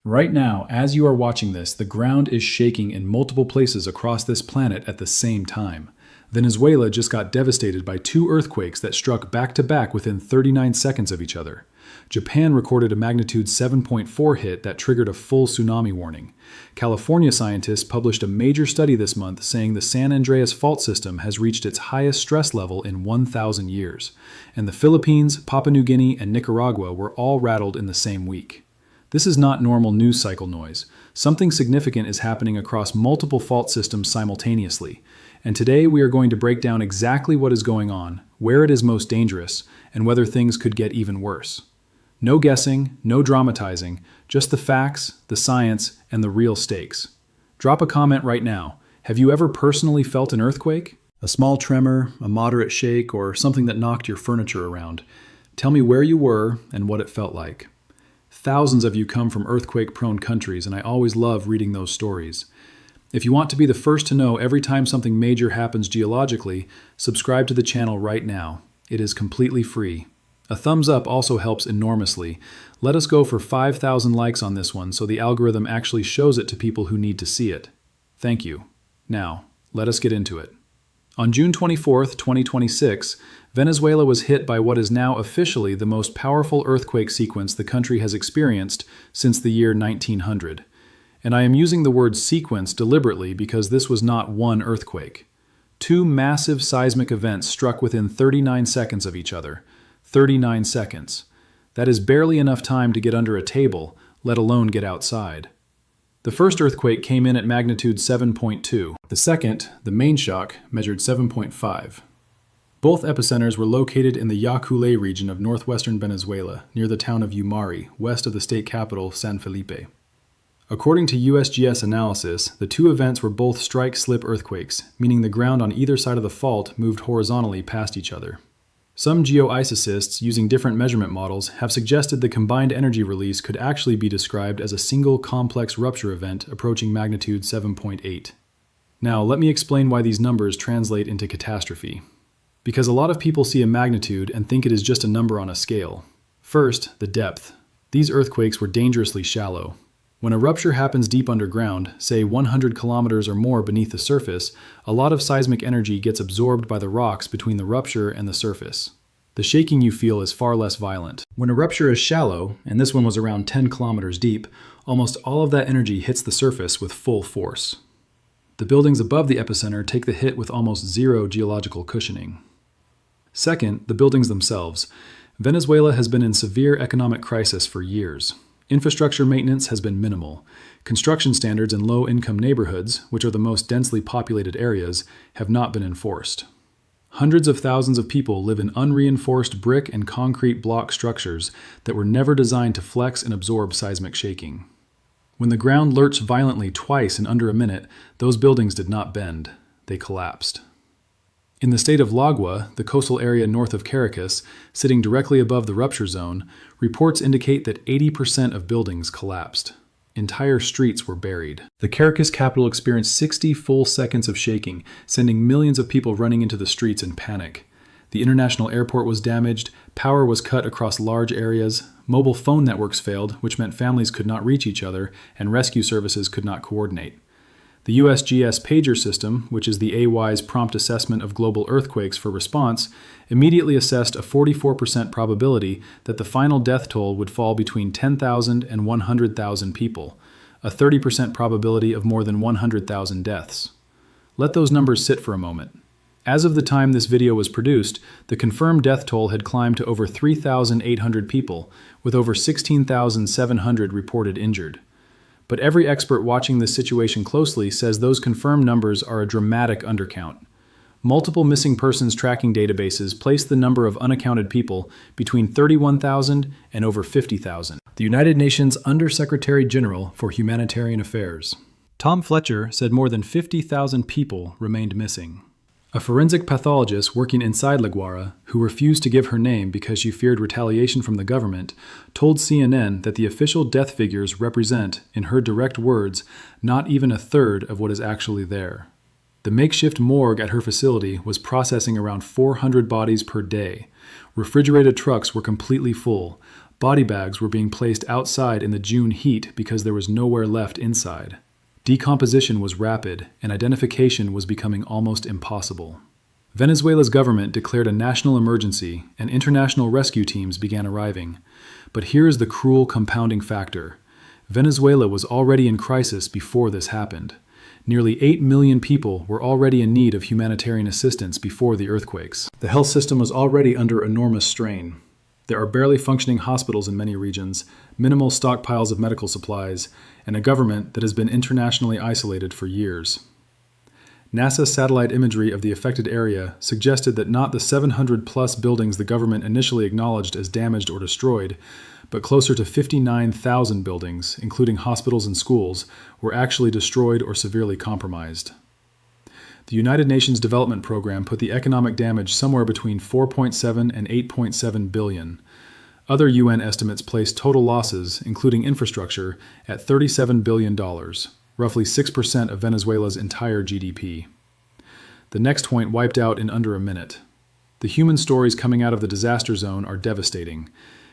Right now, as you are watching this, the ground is shaking in multiple places across this planet at the same time. Venezuela just got devastated by two earthquakes that struck back to back within 39 seconds of each other. Japan recorded a magnitude 7.4 hit that triggered a full tsunami warning. California scientists published a major study this month saying the San Andreas fault system has reached its highest stress level in 1,000 years. And the Philippines, Papua New Guinea, and Nicaragua were all rattled in the same week. This is not normal news cycle noise. Something significant is happening across multiple fault systems simultaneously. And today we are going to break down exactly what is going on, where it is most dangerous, and whether things could get even worse. No guessing, no dramatizing, just the facts, the science, and the real stakes. Drop a comment right now. Have you ever personally felt an earthquake? A small tremor, a moderate shake, or something that knocked your furniture around? Tell me where you were and what it felt like. Thousands of you come from earthquake-prone countries, and I always love reading those stories. If you want to be the first to know every time something major happens geologically, subscribe to the channel right now. It is completely free. A thumbs up also helps enormously. Let us go for 5,000 likes on this one so the algorithm actually shows it to people who need to see it. Thank you. Now, let us get into it. On June 24, 2026, Venezuela was hit by what is now officially the most powerful earthquake sequence the country has experienced since the year 1900. And I am using the word sequence deliberately because this was not one earthquake. Two massive seismic events struck within 39 seconds of each other. 39 seconds. That is barely enough time to get under a table, let alone get outside. The first earthquake came in at magnitude 7.2. The second, the main shock, measured 7.5. Both epicenters were located in the Yaculé region of northwestern Venezuela, near the town of Umari, west of the state capital, San Felipe. According to USGS analysis, the two events were both strike-slip earthquakes, meaning the ground on either side of the fault moved horizontally past each other. Some geophysicists, using different measurement models, have suggested the combined energy release could actually be described as a single complex rupture event approaching magnitude 7.8. Now, let me explain why these numbers translate into catastrophe. Because a lot of people see a magnitude and think it is just a number on a scale. First, the depth. These earthquakes were dangerously shallow. When a rupture happens deep underground, say 100 kilometers or more beneath the surface, a lot of seismic energy gets absorbed by the rocks between the rupture and the surface. The shaking you feel is far less violent. When a rupture is shallow, and this one was around 10 kilometers deep, almost all of that energy hits the surface with full force. The buildings above the epicenter take the hit with almost zero geological cushioning. Second, the buildings themselves. Venezuela has been in severe economic crisis for years. Infrastructure maintenance has been minimal. Construction standards in low-income neighborhoods, which are the most densely populated areas, have not been enforced. Hundreds of thousands of people live in unreinforced brick and concrete block structures that were never designed to flex and absorb seismic shaking. When the ground lurched violently twice in under a minute, those buildings did not bend. They collapsed. In the state of Lagua, the coastal area north of Caracas, sitting directly above the rupture zone, reports indicate that 80% of buildings collapsed. Entire streets were buried. The Caracas capital experienced 60 full seconds of shaking, sending millions of people running into the streets in panic. The international airport was damaged, power was cut across large areas, mobile phone networks failed, which meant families could not reach each other, and rescue services could not coordinate. The USGS pager system, which is the AY's prompt assessment of global earthquakes for response, immediately assessed a 44% probability that the final death toll would fall between 10,000 and 100,000 people, a 30% probability of more than 100,000 deaths. Let those numbers sit for a moment. As of the time this video was produced, the confirmed death toll had climbed to over 3,800 people, with over 16,700 reported injured. But every expert watching this situation closely says those confirmed numbers are a dramatic undercount. Multiple missing persons tracking databases place the number of unaccounted people between 31,000 and over 50,000. The United Nations Undersecretary General for Humanitarian Affairs, Tom Fletcher, said more than 50,000 people remained missing. A forensic pathologist working inside La Guaira, who refused to give her name because she feared retaliation from the government, told CNN that the official death figures represent, in her direct words, not even a third of what is actually there. The makeshift morgue at her facility was processing around 400 bodies per day. Refrigerated trucks were completely full. Body bags were being placed outside in the June heat because there was nowhere left inside. Decomposition was rapid, and identification was becoming almost impossible. Venezuela's government declared a national emergency, and international rescue teams began arriving. But here is the cruel compounding factor. Venezuela was already in crisis before this happened. Nearly 8 million people were already in need of humanitarian assistance before the earthquakes. The health system was already under enormous strain. There are barely functioning hospitals in many regions, minimal stockpiles of medical supplies, and a government that has been internationally isolated for years. NASA satellite imagery of the affected area suggested that not the 700-plus buildings the government initially acknowledged as damaged or destroyed, but closer to 59,000 buildings, including hospitals and schools, were actually destroyed or severely compromised. The United Nations Development Program put the economic damage somewhere between 4.7 and 8.7 billion. Other UN estimates placed total losses, including infrastructure, at $37 billion, roughly 6% of Venezuela's entire GDP. The next point wiped out in under a minute. The human stories coming out of the disaster zone are devastating.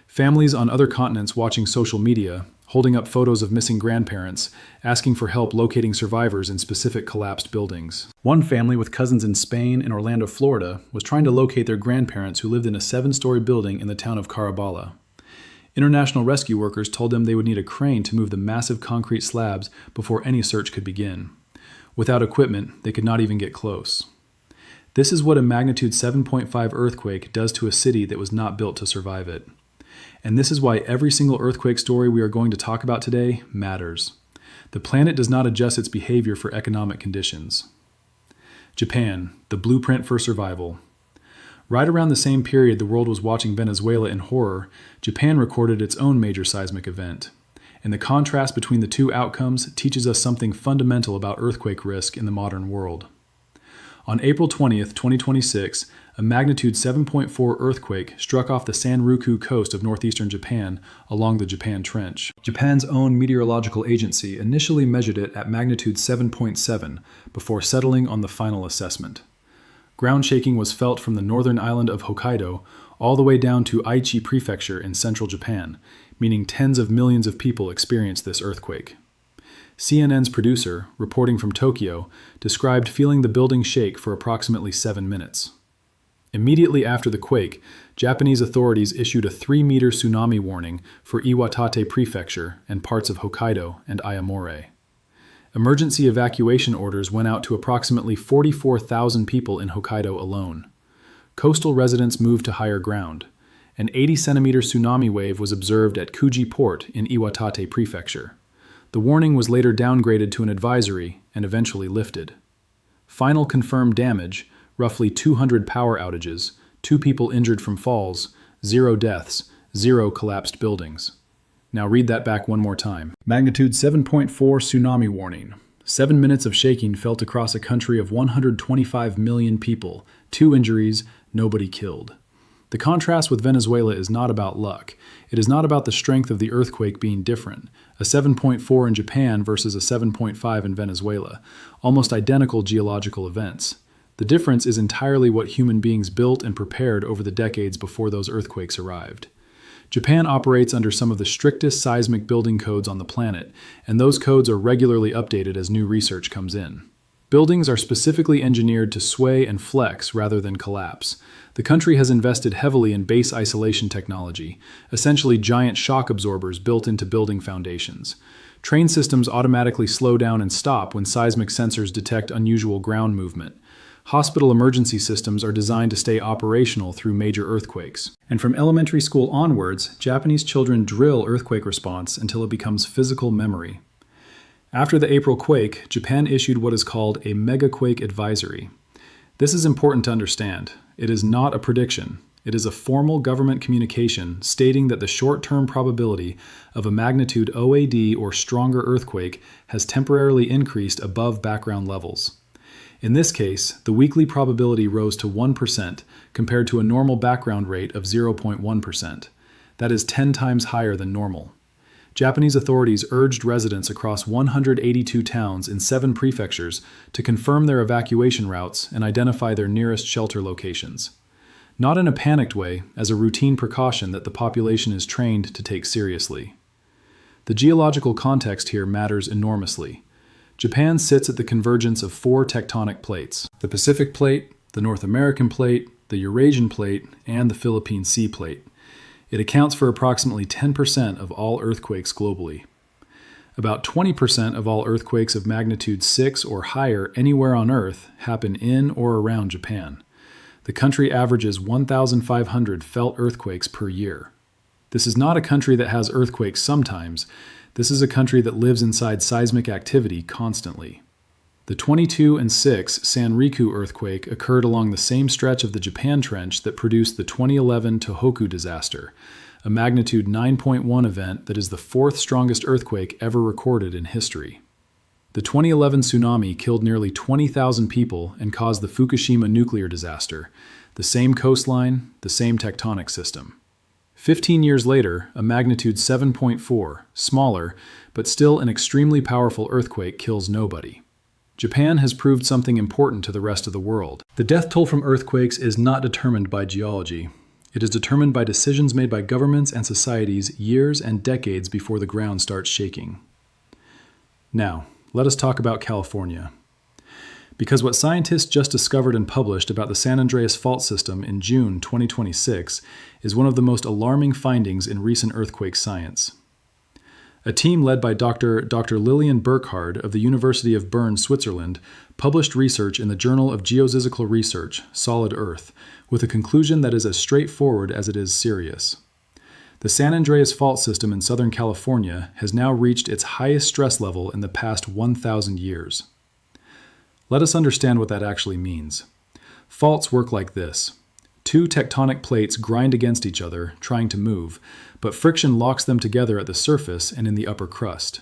Families on other continents watching social media, holding up photos of missing grandparents, asking for help locating survivors in specific collapsed buildings. One family with cousins in Spain and Orlando, Florida, was trying to locate their grandparents who lived in a 7-story building in the town of Carabala. International rescue workers told them they would need a crane to move the massive concrete slabs before any search could begin. Without equipment, they could not even get close. This is what a magnitude 7.5 earthquake does to a city that was not built to survive it. And this is why every single earthquake story we are going to talk about today matters. The planet does not adjust its behavior for economic conditions. Japan, the blueprint for survival. Right around the same period the world was watching Venezuela in horror, Japan recorded its own major seismic event. And the contrast between the two outcomes teaches us something fundamental about earthquake risk in the modern world. On April 20th, 2026, a magnitude 7.4 earthquake struck off the Sanriku coast of northeastern Japan along the Japan Trench. Japan's own meteorological agency initially measured it at magnitude 7.7 before settling on the final assessment. Ground shaking was felt from the northern island of Hokkaido all the way down to Aichi Prefecture in central Japan, meaning tens of millions of people experienced this earthquake. CNN's producer, reporting from Tokyo, described feeling the building shake for approximately 7 minutes. Immediately after the quake, Japanese authorities issued a 3-meter tsunami warning for Iwatate Prefecture and parts of Hokkaido and Aomori. Emergency evacuation orders went out to approximately 44,000 people in Hokkaido alone. Coastal residents moved to higher ground. An 80-centimeter tsunami wave was observed at Kuji Port in Iwatate Prefecture. The warning was later downgraded to an advisory and eventually lifted. Final confirmed damage, roughly 200 power outages, 2 people injured from falls, 0 deaths, 0 collapsed buildings. Now read that back one more time. Magnitude 7.4 tsunami warning. 7 minutes of shaking felt across a country of 125 million people, 2 injuries, nobody killed. The contrast with Venezuela is not about luck. It is not about the strength of the earthquake being different. A 7.4 in Japan versus a 7.5 in Venezuela. Almost identical geological events. The difference is entirely what human beings built and prepared over the decades before those earthquakes arrived. Japan operates under some of the strictest seismic building codes on the planet, and those codes are regularly updated as new research comes in. Buildings are specifically engineered to sway and flex rather than collapse. The country has invested heavily in base isolation technology, essentially giant shock absorbers built into building foundations. Train systems automatically slow down and stop when seismic sensors detect unusual ground movement. Hospital emergency systems are designed to stay operational through major earthquakes. And from elementary school onwards, Japanese children drill earthquake response until it becomes physical memory. After the April quake, Japan issued what is called a megaquake advisory. This is important to understand. It is not a prediction. It is a formal government communication stating that the short-term probability of a magnitude OAD or stronger earthquake has temporarily increased above background levels. In this case, the weekly probability rose to 1% compared to a normal background rate of 0.1%. That is 10 times higher than normal. Japanese authorities urged residents across 182 towns in 7 prefectures to confirm their evacuation routes and identify their nearest shelter locations. Not in a panicked way, as a routine precaution that the population is trained to take seriously. The geological context here matters enormously. Japan sits at the convergence of 4 tectonic plates: the Pacific Plate, the North American Plate, the Eurasian Plate, and the Philippine Sea Plate. It accounts for approximately 10% of all earthquakes globally. About 20% of all earthquakes of magnitude 6 or higher anywhere on Earth happen in or around Japan. The country averages 1,500 felt earthquakes per year. This is not a country that has earthquakes sometimes. This is a country that lives inside seismic activity constantly. The 22 and 6 Sanriku earthquake occurred along the same stretch of the Japan Trench that produced the 2011 Tohoku disaster, a magnitude 9.1 event that is the 4th strongest earthquake ever recorded in history. The 2011 tsunami killed nearly 20,000 people and caused the Fukushima nuclear disaster, the same coastline, the same tectonic system. 15 years later, a magnitude 7.4, smaller, but still an extremely powerful earthquake kills nobody. Japan has proved something important to the rest of the world. The death toll from earthquakes is not determined by geology. It is determined by decisions made by governments and societies years and decades before the ground starts shaking. Now, let us talk about California. Because what scientists just discovered and published about the San Andreas Fault System in June 2026 is one of the most alarming findings in recent earthquake science. A team led by Dr. Lilian Burkhardt of the University of Bern, Switzerland, published research in the Journal of Geophysical Research, Solid Earth, with a conclusion that is as straightforward as it is serious. The San Andreas Fault System in Southern California has now reached its highest stress level in the past 1,000 years. Let us understand what that actually means. Faults work like this. 2 tectonic plates grind against each other, trying to move, but friction locks them together at the surface and in the upper crust.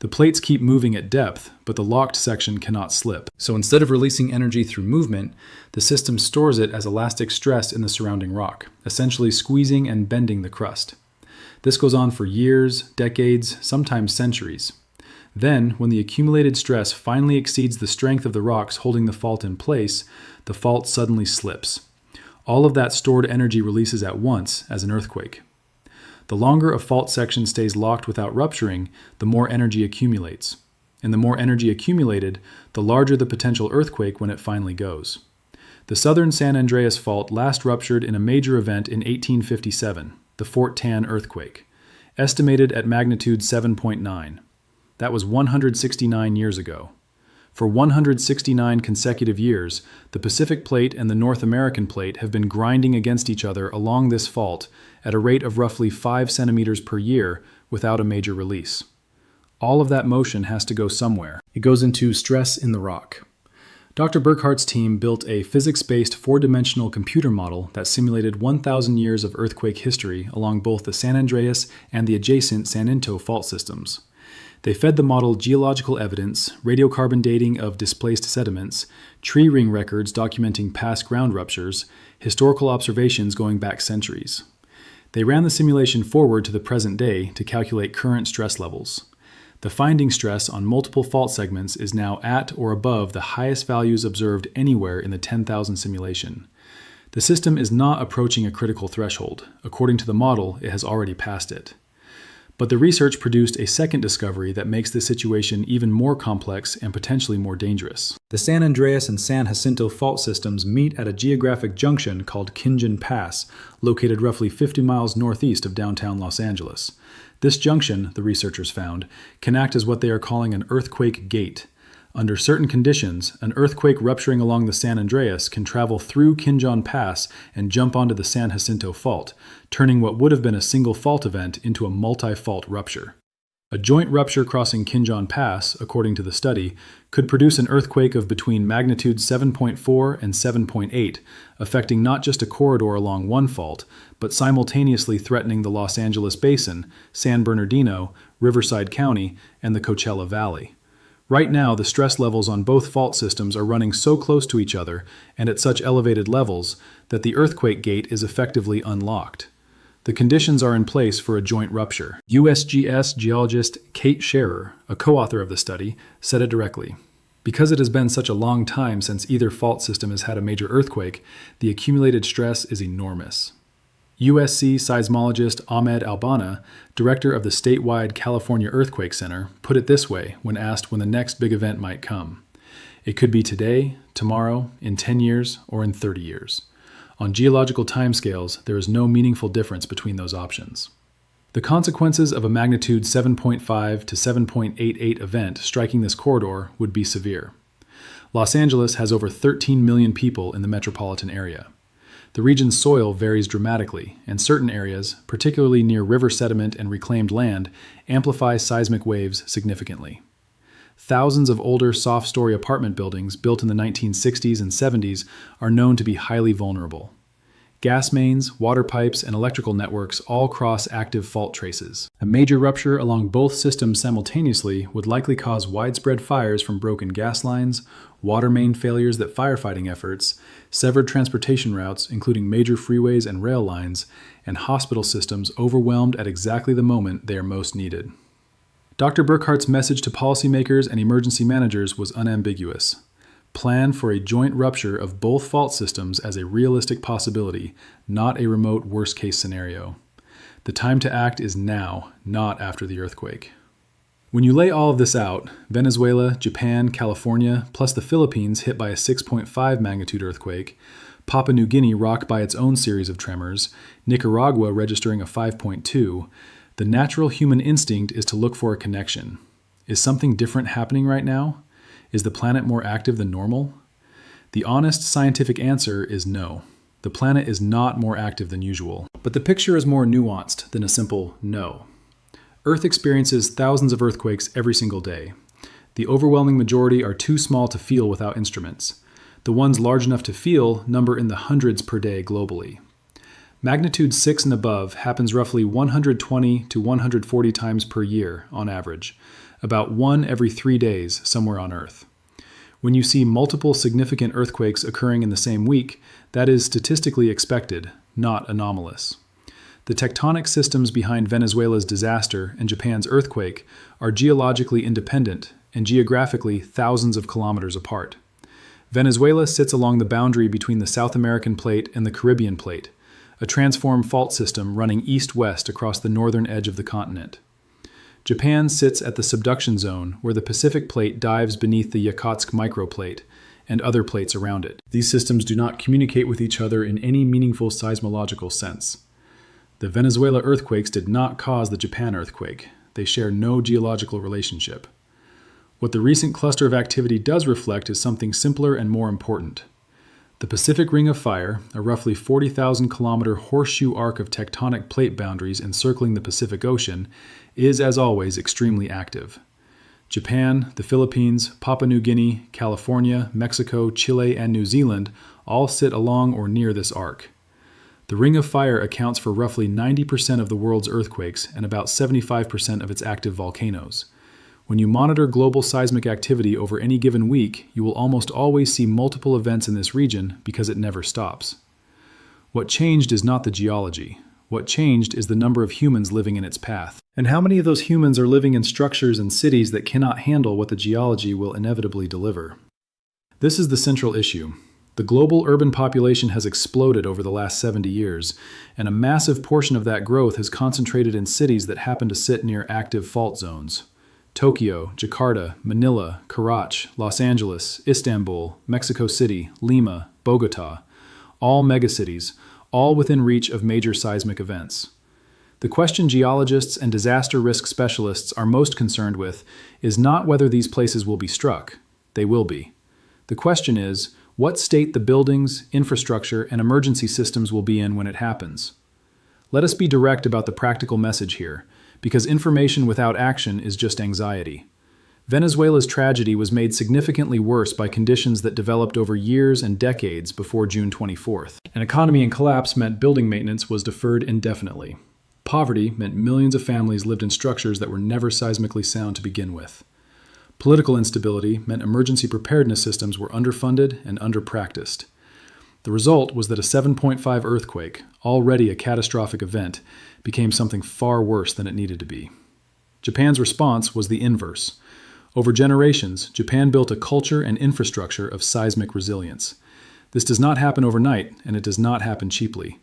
The plates keep moving at depth, but the locked section cannot slip. So instead of releasing energy through movement, the system stores it as elastic stress in the surrounding rock, essentially squeezing and bending the crust. This goes on for years, decades, sometimes centuries. Then, when the accumulated stress finally exceeds the strength of the rocks holding the fault in place, the fault suddenly slips. All of that stored energy releases at once as an earthquake. The longer a fault section stays locked without rupturing, the more energy accumulates. And the more energy accumulated, the larger the potential earthquake when it finally goes. The southern San Andreas Fault last ruptured in a major event in 1857, the Fort Tan earthquake, estimated at magnitude 7.9. That was 169 years ago. For 169 consecutive years, the Pacific Plate and the North American Plate have been grinding against each other along this fault at a rate of roughly 5 centimeters per year without a major release. All of that motion has to go somewhere. It goes into stress in the rock. Dr. Burkhardt's team built a physics-based 4-dimensional computer model that simulated 1,000 years of earthquake history along both the San Andreas and the adjacent San Jacinto fault systems. They fed the model geological evidence, radiocarbon dating of displaced sediments, tree ring records documenting past ground ruptures, historical observations going back centuries. They ran the simulation forward to the present day to calculate current stress levels. The finding stress on multiple fault segments is now at or above the highest values observed anywhere in the 10,000 simulation. The system is not approaching a critical threshold. According to the model, it has already passed it. But the research produced a second discovery that makes the situation even more complex and potentially more dangerous. The San Andreas and San Jacinto fault systems meet at a geographic junction called Kinjin Pass, located roughly 50 miles northeast of downtown Los Angeles. This junction, the researchers found, can act as what they are calling an earthquake gate. Under certain conditions, an earthquake rupturing along the San Andreas can travel through Kinjin Pass and jump onto the San Jacinto Fault, turning what would have been a single fault event into a multi-fault rupture. A joint rupture crossing Kinjin Pass, according to the study, could produce an earthquake of between magnitude 7.4 and 7.8, affecting not just a corridor along one fault, but simultaneously threatening the Los Angeles Basin, San Bernardino, Riverside County, and the Coachella Valley. Right now, the stress levels on both fault systems are running so close to each other and at such elevated levels that the earthquake gate is effectively unlocked. The conditions are in place for a joint rupture. USGS geologist Kate Scherer, a co-author of the study, said it directly. Because it has been such a long time since either fault system has had a major earthquake, the accumulated stress is enormous. USC seismologist Ahmed Albana, director of the statewide California Earthquake Center, put it this way when asked when the next big event might come. It could be today, tomorrow, in 10 years, or in 30 years. On geological timescales, there is no meaningful difference between those options. The consequences of a magnitude 7.5 to 7.88 event striking this corridor would be severe. Los Angeles has over 13 million people in the metropolitan area. The region's soil varies dramatically, and certain areas, particularly near river sediment and reclaimed land, amplify seismic waves significantly. Thousands of older soft-story apartment buildings built in the 1960s and 70s are known to be highly vulnerable. Gas mains, water pipes, and electrical networks all cross active fault traces. A major rupture along both systems simultaneously would likely cause widespread fires from broken gas lines, water main failures that firefighting efforts, severed transportation routes, including major freeways and rail lines, and hospital systems overwhelmed at exactly the moment they are most needed. Dr. Burkhart's message to policymakers and emergency managers was unambiguous. Plan for a joint rupture of both fault systems as a realistic possibility, not a remote worst-case scenario. The time to act is now, not after the earthquake. When you lay all of this out, Venezuela, Japan, California, plus the Philippines hit by a 6.5 magnitude earthquake, Papua New Guinea rocked by its own series of tremors, Nicaragua registering a 5.2, the natural human instinct is to look for a connection. Is something different happening right now? Is the planet more active than normal? The honest scientific answer is no. The planet is not more active than usual. But the picture is more nuanced than a simple no. Earth experiences thousands of earthquakes every single day. The overwhelming majority are too small to feel without instruments. The ones large enough to feel number in the hundreds per day globally. Magnitude 6 and above happens roughly 120 to 140 times per year on average, about one every 3 days somewhere on Earth. When you see multiple significant earthquakes occurring in the same week, that is statistically expected, not anomalous. The tectonic systems behind Venezuela's disaster and Japan's earthquake are geologically independent and geographically thousands of kilometers apart. Venezuela sits along the boundary between the South American plate and the Caribbean plate, a transform fault system running east-west across the northern edge of the continent. Japan sits at the subduction zone where the Pacific plate dives beneath the Yakutsk microplate and other plates around it. These systems do not communicate with each other in any meaningful seismological sense. The Venezuela earthquakes did not cause the Japan earthquake. They share no geological relationship. What the recent cluster of activity does reflect is something simpler and more important. The Pacific Ring of Fire, a roughly 40,000-kilometer horseshoe arc of tectonic plate boundaries encircling the Pacific Ocean, is, as always, extremely active. Japan, the Philippines, Papua New Guinea, California, Mexico, Chile, and New Zealand all sit along or near this arc. The Ring of Fire accounts for roughly 90% of the world's earthquakes and about 75% of its active volcanoes. When you monitor global seismic activity over any given week, you will almost always see multiple events in this region because it never stops. What changed is not the geology. What changed is the number of humans living in its path. And how many of those humans are living in structures and cities that cannot handle what the geology will inevitably deliver? This is the central issue. The global urban population has exploded over the last 70 years, and a massive portion of that growth has concentrated in cities that happen to sit near active fault zones. Tokyo, Jakarta, Manila, Karachi, Los Angeles, Istanbul, Mexico City, Lima, Bogota, all megacities, all within reach of major seismic events. The question geologists and disaster risk specialists are most concerned with is not whether these places will be struck. They will be. The question is, what state the buildings, infrastructure, and emergency systems will be in when it happens. Let us be direct about the practical message here, because information without action is just anxiety. Venezuela's tragedy was made significantly worse by conditions that developed over years and decades before June 24th. An economy in collapse meant building maintenance was deferred indefinitely. Poverty meant millions of families lived in structures that were never seismically sound to begin with. Political instability meant emergency preparedness systems were underfunded and underpracticed. The result was that a 7.5 earthquake, already a catastrophic event, became something far worse than it needed to be. Japan's response was the inverse. Over generations, Japan built a culture and infrastructure of seismic resilience. This does not happen overnight, and it does not happen cheaply.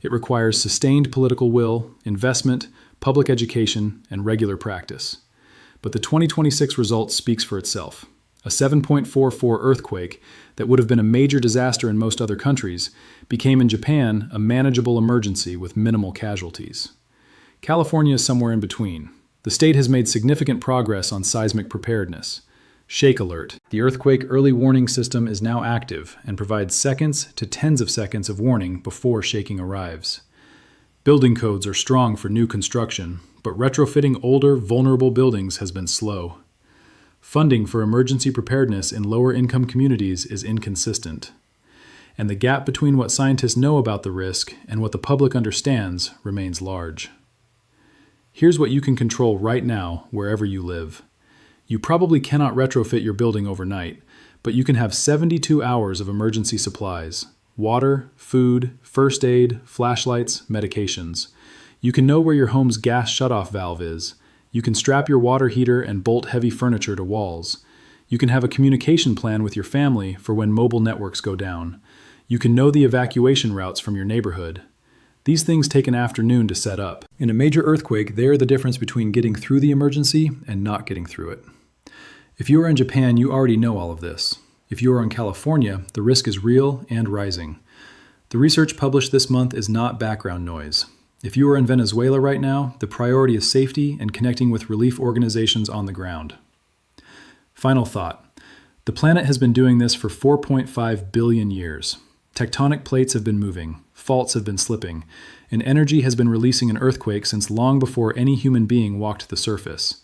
It requires sustained political will, investment, public education, and regular practice. But the 2026 result speaks for itself. A 7.44 earthquake that would have been a major disaster in most other countries became in Japan a manageable emergency with minimal casualties. California is somewhere in between. The state has made significant progress on seismic preparedness. Shake alert. The earthquake early warning system is now active and provides seconds to tens of seconds of warning before shaking arrives. Building codes are strong for new construction, but retrofitting older, vulnerable buildings has been slow. Funding for emergency preparedness in lower-income communities is inconsistent. And the gap between what scientists know about the risk and what the public understands remains large. Here's what you can control right now, wherever you live. You probably cannot retrofit your building overnight, but you can have 72 hours of emergency supplies: water, food, first aid, flashlights, medications. You can know where your home's gas shutoff valve is. You can strap your water heater and bolt heavy furniture to walls. You can have a communication plan with your family for when mobile networks go down. You can know the evacuation routes from your neighborhood. These things take an afternoon to set up. In a major earthquake, they are the difference between getting through the emergency and not getting through it. If you are in Japan, you already know all of this. If you are in California, the risk is real and rising. The research published this month is not background noise. If you are in Venezuela right now, the priority is safety and connecting with relief organizations on the ground. Final thought. The planet has been doing this for 4.5 billion years. Tectonic plates have been moving, faults have been slipping, and energy has been releasing an earthquake since long before any human being walked the surface.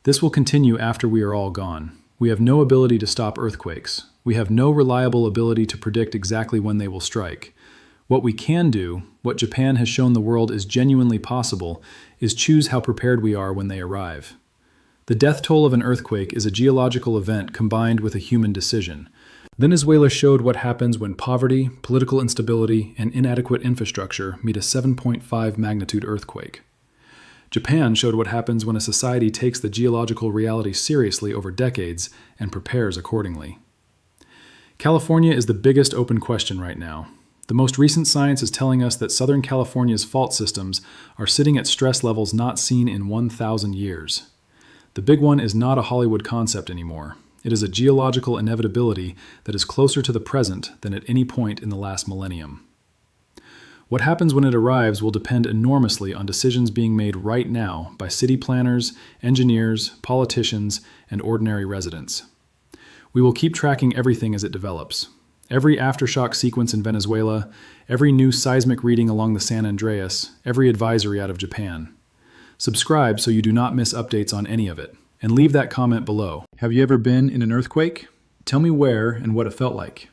This will continue after we are all gone. We have no ability to stop earthquakes. We have no reliable ability to predict exactly when they will strike. What we can do, what Japan has shown the world is genuinely possible, is choose how prepared we are when they arrive. The death toll of an earthquake is a geological event combined with a human decision. Venezuela showed what happens when poverty, political instability, and inadequate infrastructure meet a 7.5 magnitude earthquake. Japan showed what happens when a society takes the geological reality seriously over decades and prepares accordingly. California is the biggest open question right now. The most recent science is telling us that Southern California's fault systems are sitting at stress levels not seen in 1,000 years. The big one is not a Hollywood concept anymore. It is a geological inevitability that is closer to the present than at any point in the last millennium. What happens when it arrives will depend enormously on decisions being made right now by city planners, engineers, politicians, and ordinary residents. We will keep tracking everything as it develops. Every aftershock sequence in Venezuela, every new seismic reading along the San Andreas, every advisory out of Japan. Subscribe so you do not miss updates on any of it, and leave that comment below. Have you ever been in an earthquake? Tell me where and what it felt like.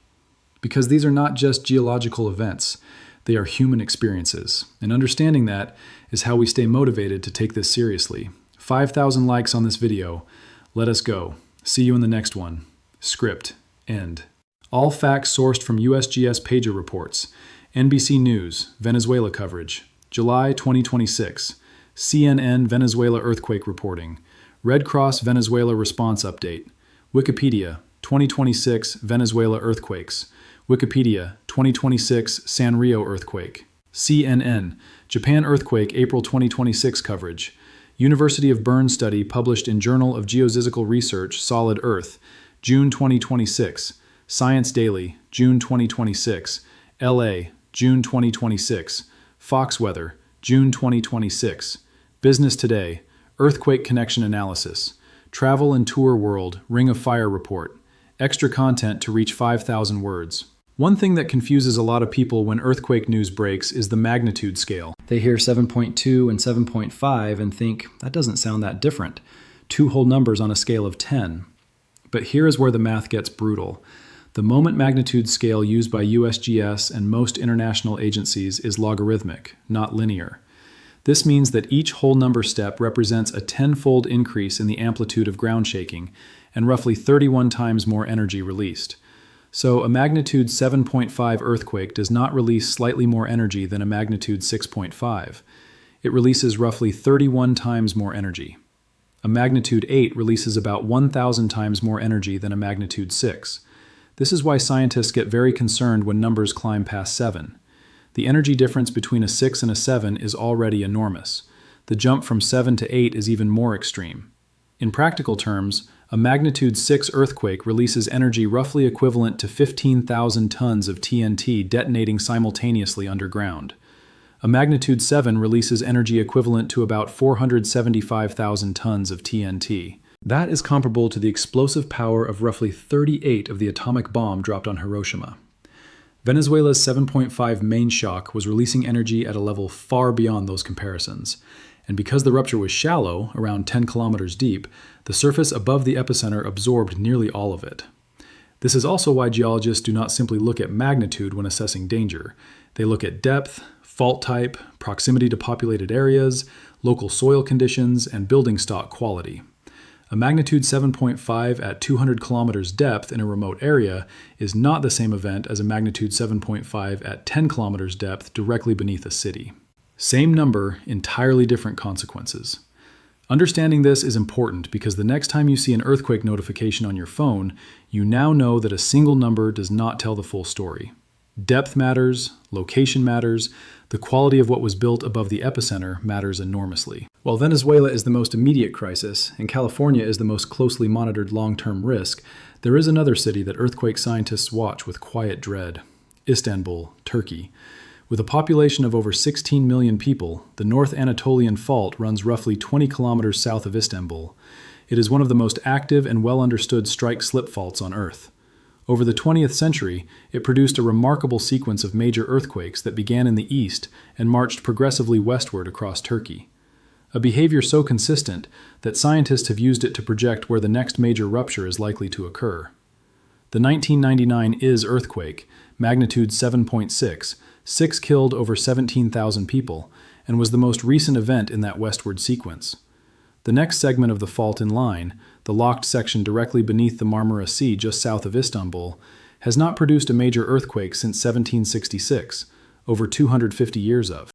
Because these are not just geological events. They are human experiences, and understanding that is how we stay motivated to take this seriously. 5,000 likes on this video. Let us go. See you in the next one. Script. End. All facts sourced from USGS Pager reports. NBC News, Venezuela coverage. July 2026. CNN Venezuela earthquake reporting. Red Cross Venezuela response update. Wikipedia, 2026 Venezuela earthquakes. Wikipedia, 2026 Sanrio earthquake. CNN, Japan earthquake April 2026 coverage. University of Bern study published in Journal of Geophysical Research Solid Earth, June 2026. Science Daily, June 2026. LA, June 2026. Fox Weather, June 2026. Business Today, Earthquake Connection Analysis. Travel and Tour World, Ring of Fire Report. Extra content to reach 5,000 words. One thing that confuses a lot of people when earthquake news breaks is the magnitude scale. They hear 7.2 and 7.5 and think, that doesn't sound that different. Two whole numbers on a scale of 10. But here is where the math gets brutal. The moment magnitude scale used by USGS and most international agencies is logarithmic, not linear. This means that each whole number step represents a 10-fold increase in the amplitude of ground shaking and roughly 31 times more energy released. So a magnitude 7.5 earthquake does not release slightly more energy than a magnitude 6.5. It releases roughly 31 times more energy. A magnitude 8 releases about 1,000 times more energy than a magnitude 6. This is why scientists get very concerned when numbers climb past 7. The energy difference between a 6 and a 7 is already enormous. The jump from 7 to 8 is even more extreme. In practical terms, a magnitude 6 earthquake releases energy roughly equivalent to 15,000 tons of TNT detonating simultaneously underground. A magnitude 7 releases energy equivalent to about 475,000 tons of TNT. That is comparable to the explosive power of roughly 38 of the atomic bomb dropped on Hiroshima. Venezuela's 7.5 main shock was releasing energy at a level far beyond those comparisons. And because the rupture was shallow, around 10 kilometers deep, the surface above the epicenter absorbed nearly all of it. This is also why geologists do not simply look at magnitude when assessing danger. They look at depth, fault type, proximity to populated areas, local soil conditions, and building stock quality. A magnitude 7.5 at 200 kilometers depth in a remote area is not the same event as a magnitude 7.5 at 10 kilometers depth directly beneath a city. Same number, entirely different consequences. Understanding this is important because the next time you see an earthquake notification on your phone, you now know that a single number does not tell the full story. Depth matters, location matters, the quality of what was built above the epicenter matters enormously. While Venezuela is the most immediate crisis and California is the most closely monitored long-term risk, there is another city that earthquake scientists watch with quiet dread: Istanbul, Turkey. With a population of over 16 million people, the North Anatolian Fault runs roughly 20 kilometers south of Istanbul. It is one of the most active and well-understood strike-slip faults on Earth. Over the 20th century, it produced a remarkable sequence of major earthquakes that began in the east and marched progressively westward across Turkey. A behavior so consistent that scientists have used it to project where the next major rupture is likely to occur. The 1999 Is earthquake, magnitude 7.6, 6 killed over 17,000 people, and was the most recent event in that westward sequence. The next segment of the fault in line, the locked section directly beneath the Marmara Sea just south of Istanbul, has not produced a major earthquake since 1766, over 250 years of.